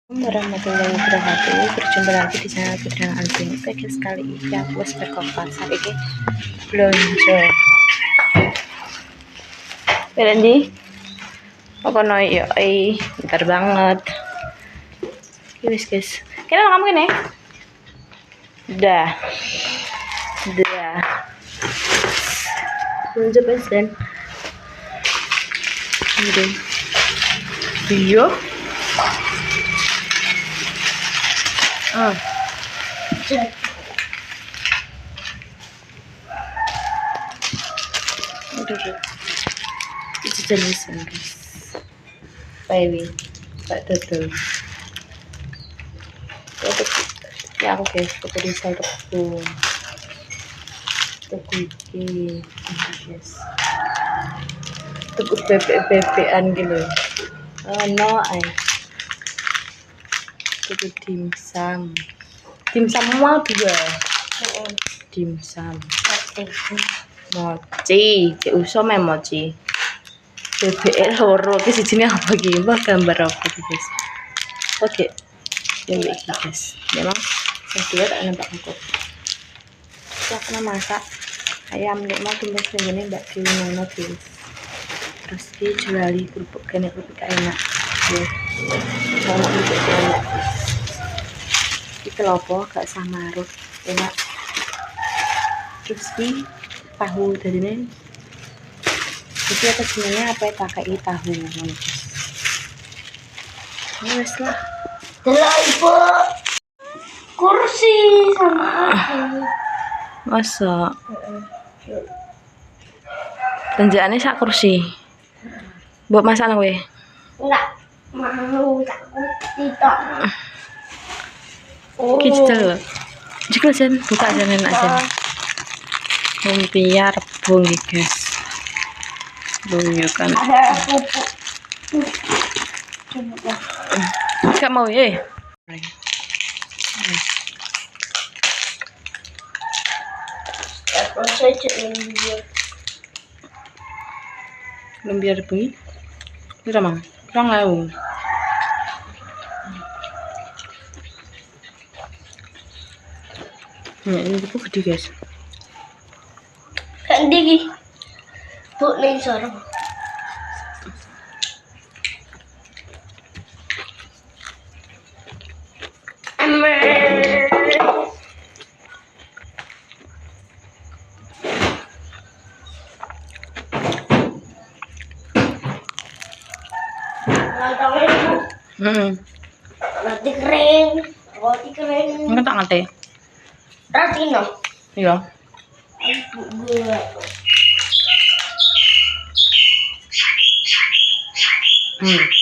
Warahmatullahi wabarakatuh. Berjumpa lagi di channel Putra Albin. Oke guys, kali ini aku wis teko pasar iki blonjo. Berendi? Pokono yo bentar banget. Iki guys. Kira kamu gini? Udah. Blonjo guys dan. Iya. Itu jenis guys. Baby, Pak Dodo. Ya aku guys, aku bisa tuku iki, guys. Tuku bebek-bebekan gitu. Oh no, tuku dimsum. Dimsum mau dua. Dimsum. Mochi, cek uso mochi. Bebek loro ki sijine apa iki? Mbah gambar apa iki, guys? Oke. Bebek iki, guys. Memang kedua tak nampak aku. Saya kena masak ayam nek mau tumbas ngene Mbak Dewi Nono, guys. Terus dijuali kerupuk kene kerupuk enak. Ya. Kalau kerupuk enak. Iki lopo gak samarut, enak. Terus di tahu dadine jadi apa sebenarnya apa ya pakai tahu wes lah ibu kursi sama aku masa tanjakannya sak kursi buat masak gue enggak mau takut tidak kita jika sen buka jalan aja lumpia rebung guys. Kan gak mau ya lumpia rebung ini ramang kurang lau ini buku gede guys kan digi bu nih sorong roti kering enggak tak ngerti roti no iya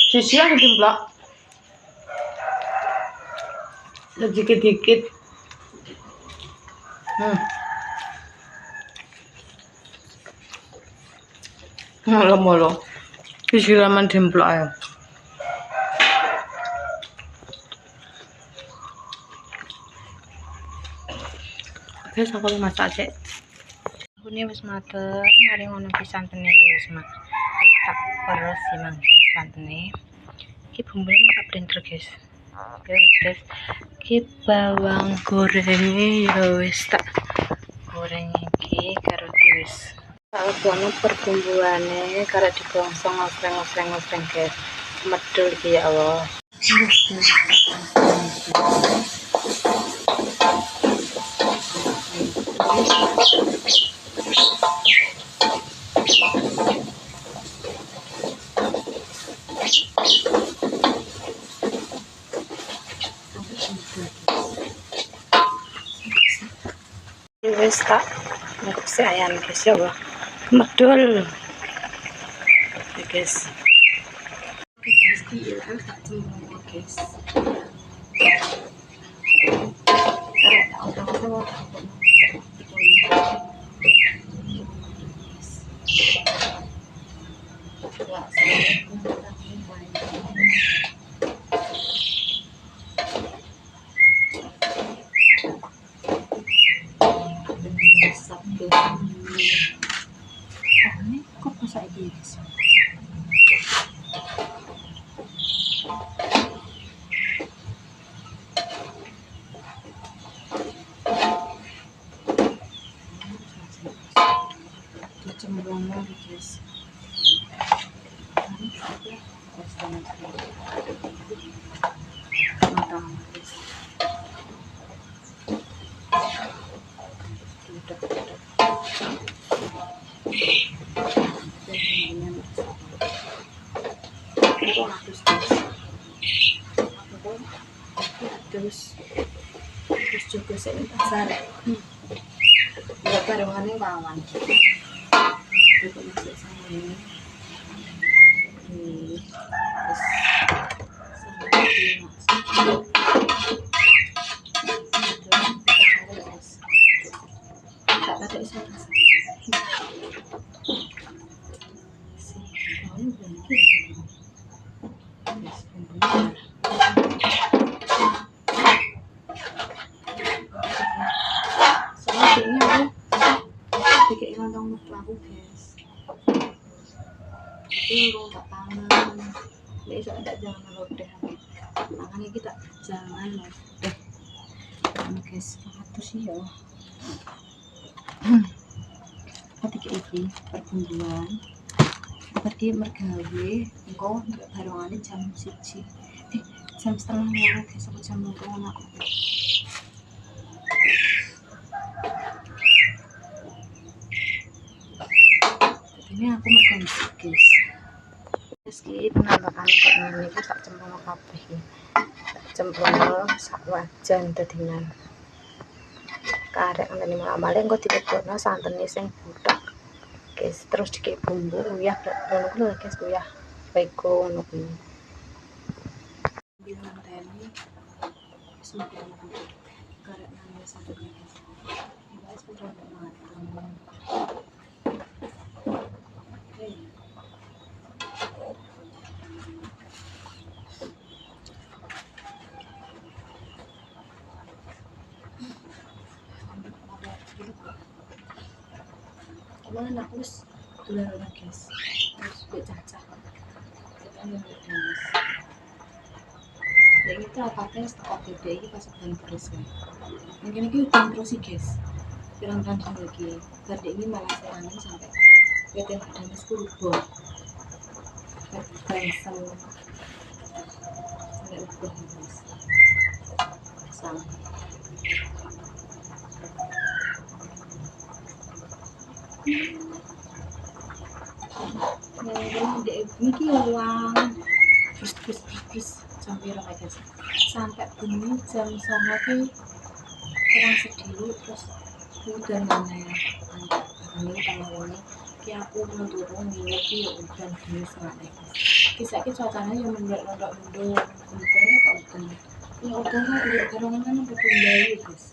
sisi yang dimblok sedikit-dikit molo sisi laman dimblok ayo guys aku masak cek aku ini wis mateng mari ngono ki santene wis mak wis tak peres sih mang santene iki bumbune mak blender guys iki bawang gorengnya ya wis tak goreng iki karo wis tak ono perbumbune karo digongsong ngosreng guys medul iki ya Allah wis tak ngukuk si ayam guys ya Allah medul guys oke guys diilang tak cemburu guys kok masak ini guys guys. Terus juga saya pasar ya barengannya kawan itu masuk sama ini terus sama ini masuk tak ada isu rasa sih kawan berarti bikin lontong aku guys itu tak tangan besok ada jangan lodeh makanya kita jangan lodeh guys itu sih ya ketika ini perkumpulan pergi mergawe engkau barengannya jam 1 jam setengah 2 guys aku jam 2 aku ini aku mergawe guys meski penampakan kok ini aku tak cemplung kabeh iki cemplung sak wajan dadinan karek ngene malah engko dilebokno santene sing budak guys terus dikek bumbu uyah ngono kuwi guys uyah bego ngono kuwi bilang tadi semakin karek nang santene guys guys matang kemana aku wis dolan guys terus gue cacah kita guys ya kita pakai stok gede ini pas udan terus kan mungkin ini udan terus sih guys pirang-pirang lagi tadi ini malah angin sampai PT panas kurbo bengsel sampai ubah guys pasang ini uang terus sampai berapa guys sampai bunyi jam 9 kurang sedih terus udah mana ya ini kalau ini kayak aku mau turun nginep ya udah gini semangat kisah cuacanya yang mendok untungnya kok udah ya udah lah udah karangan kan udah kembali guys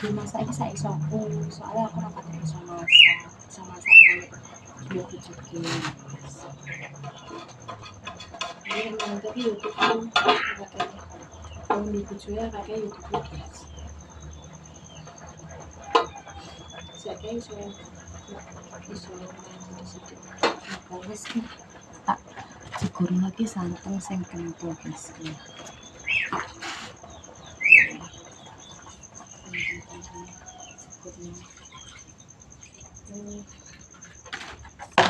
dimasak ini saya isoku soalnya aku rapat iso masak dia kucukin ini memang tadi YouTube pun pakai kalau di kucunya pakai YouTube guys saya kayak iso di situ kalau sih tak cukur lagi santan sing kental guys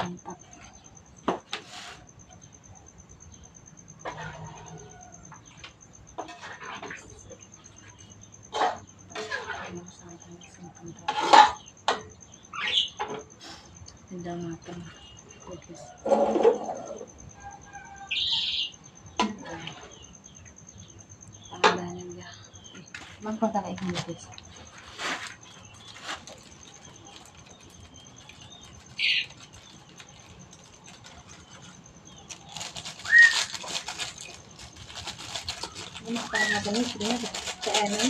mantap sedang makan guys tambahan ya emang kota kayak gini guys ini karena ini sebenarnya keenan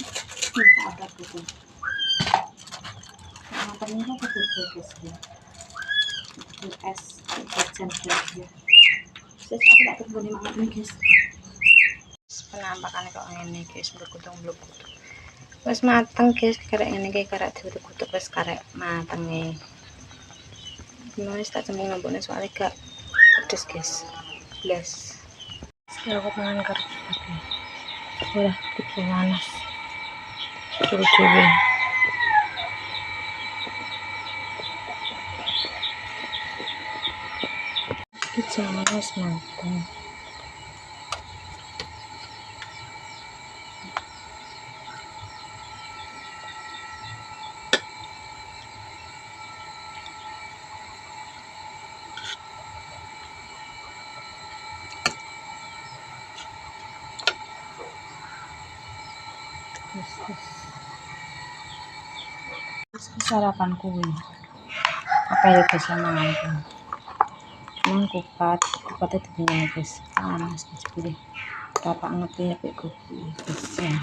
kita ada gitu karena ternyata betul guys ya es kacang ya saya tak tunggu nih makan guys penampakannya kok ngene guys blok-blok wis mateng guys karek ngene iki karek dikutuk wis karek mateng Noise tak cembung nambone soalnya gak pedes guys. Belas. Sekarang aku pengen karep tapi udah tipe panas. Coba. Kita panas matang. Sarapan kuwi apa ya guys mangan cuman kupatnya dibungkus guys panas jadi bapak ngerti ya kayak kopi guys ya.